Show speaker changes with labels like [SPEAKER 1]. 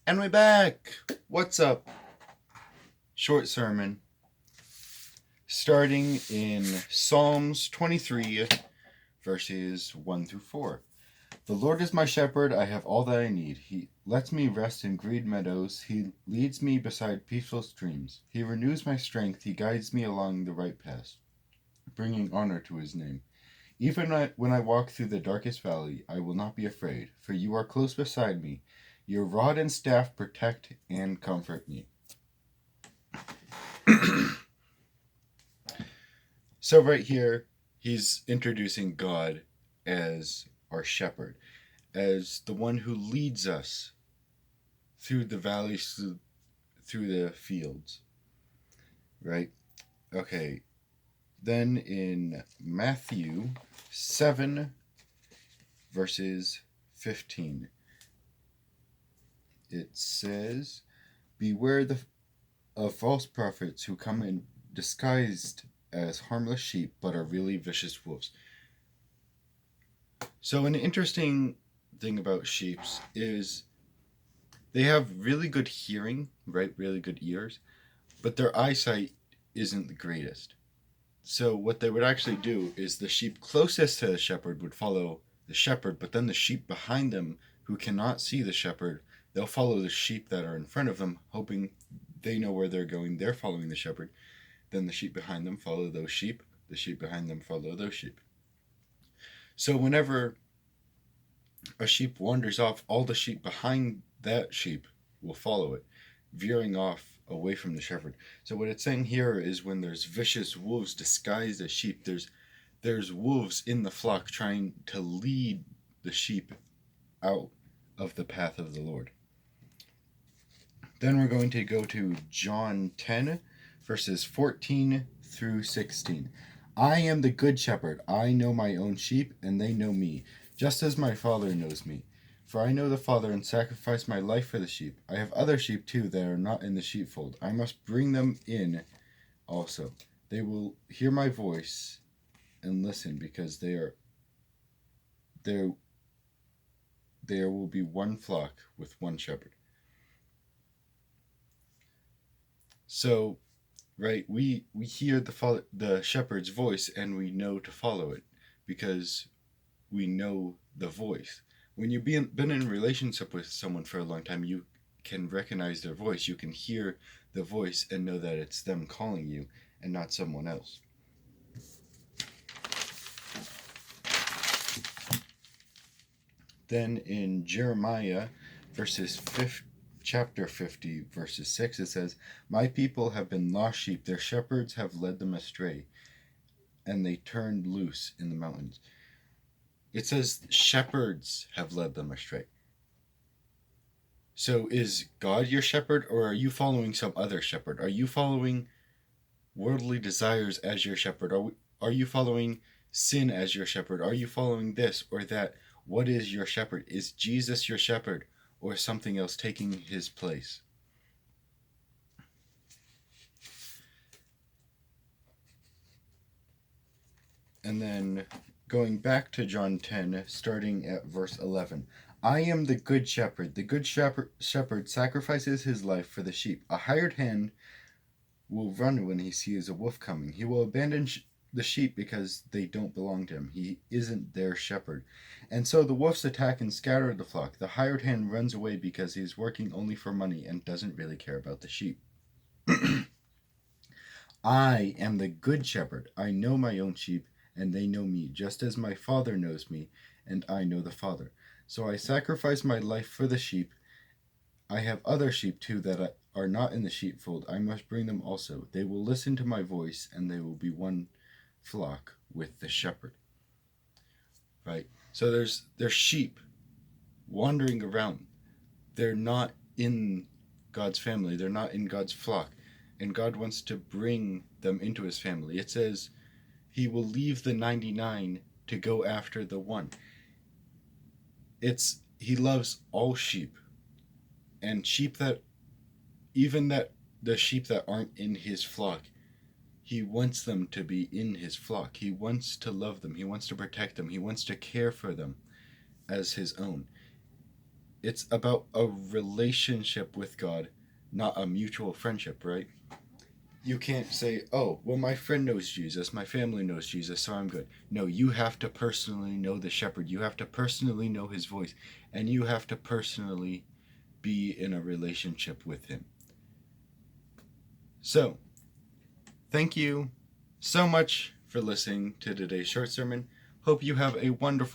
[SPEAKER 1] And we're back. What's up? Short sermon starting in Psalms 23, verses 1 through 4. The Lord is my shepherd, I have all that I need. He lets me rest in green meadows. He leads me beside peaceful streams. He renews my strength. He guides me along the right path, bringing honor to his name. Even when I walk through the darkest valley, I will not be afraid, for you are close beside me. Your rod and staff protect and comfort me. So right here, he's introducing God as our shepherd, as the one who leads us through the valleys, through the fields, right? Okay, then in Matthew 7, verses 15, it says, Beware of false prophets who come in disguised as harmless sheep, but are really vicious wolves. So an interesting thing about sheep is they have really good hearing, right? Really good ears, but their eyesight isn't the greatest. So what they would actually do is the sheep closest to the shepherd would follow the shepherd, but then the sheep behind them who cannot see the shepherd, they'll follow the sheep that are in front of them, hoping they know where they're going. They're following the shepherd. Then the sheep behind them follow those sheep. The sheep behind them follow those sheep. So whenever a sheep wanders off, all the sheep behind that sheep will follow it, veering off away from the shepherd. So what it's saying here is when there's vicious wolves disguised as sheep, there's wolves in the flock trying to lead the sheep out of the path of the Lord. Then we're going to go to John 10, verses 14 through 16. I am the good shepherd. I know my own sheep, and they know me, just as my Father knows me. For I know the Father and sacrifice my life for the sheep. I have other sheep too that are not in the sheepfold. I must bring them in also. They will hear my voice and listen, because there will be one flock with one shepherd. So, right, we hear the shepherd's voice, and we know to follow it because we know the voice. When you've been in a relationship with someone for a long time, you can recognize their voice. You can hear the voice and know that it's them calling you and not someone else. Then in Jeremiah chapter 50, verses 6, it says, My people have been lost sheep. Their shepherds have led them astray, and they turned loose in the mountains. It says shepherds have led them astray. So is God your shepherd, or are you following some other shepherd? Are you following worldly desires as your shepherd? Are you following sin as your shepherd? Are you following this or that? What is your shepherd? Is Jesus your shepherd, or something else taking his place? And then going back to John 10, starting at verse 11. I am the good shepherd. The good shepherd sacrifices his life for the sheep. A hired hand will run when he sees a wolf coming. He will abandon the sheep because they don't belong to him. He isn't their shepherd. And so the wolves attack and scatter the flock. The hired hand runs away because he's working only for money and doesn't really care about the sheep. I am the good shepherd. I know my own sheep, and they know me, just as my Father knows me, and I know the Father. So I sacrifice my life for the sheep. I have other sheep too that are not in the sheepfold. I must bring them also. They will listen to my voice, and they will be one flock with the shepherd. Right? So there's sheep wandering around. They're not in God's family. They're not in God's flock. And God wants to bring them into his family. It says he will leave the 99 to go after the one. He loves all sheep. And the sheep that aren't in his flock, he wants them to be in his flock. He wants to love them. He wants to protect them. He wants to care for them as his own. it's about a relationship with God, not a mutual friendship, right? You can't say, oh, well, my friend knows Jesus, my family knows Jesus, so I'm good. No, you have to personally know the shepherd. You have to personally know his voice, and you have to personally be in a relationship with him. So, thank you so much for listening to today's short sermon. Hope you have a wonderful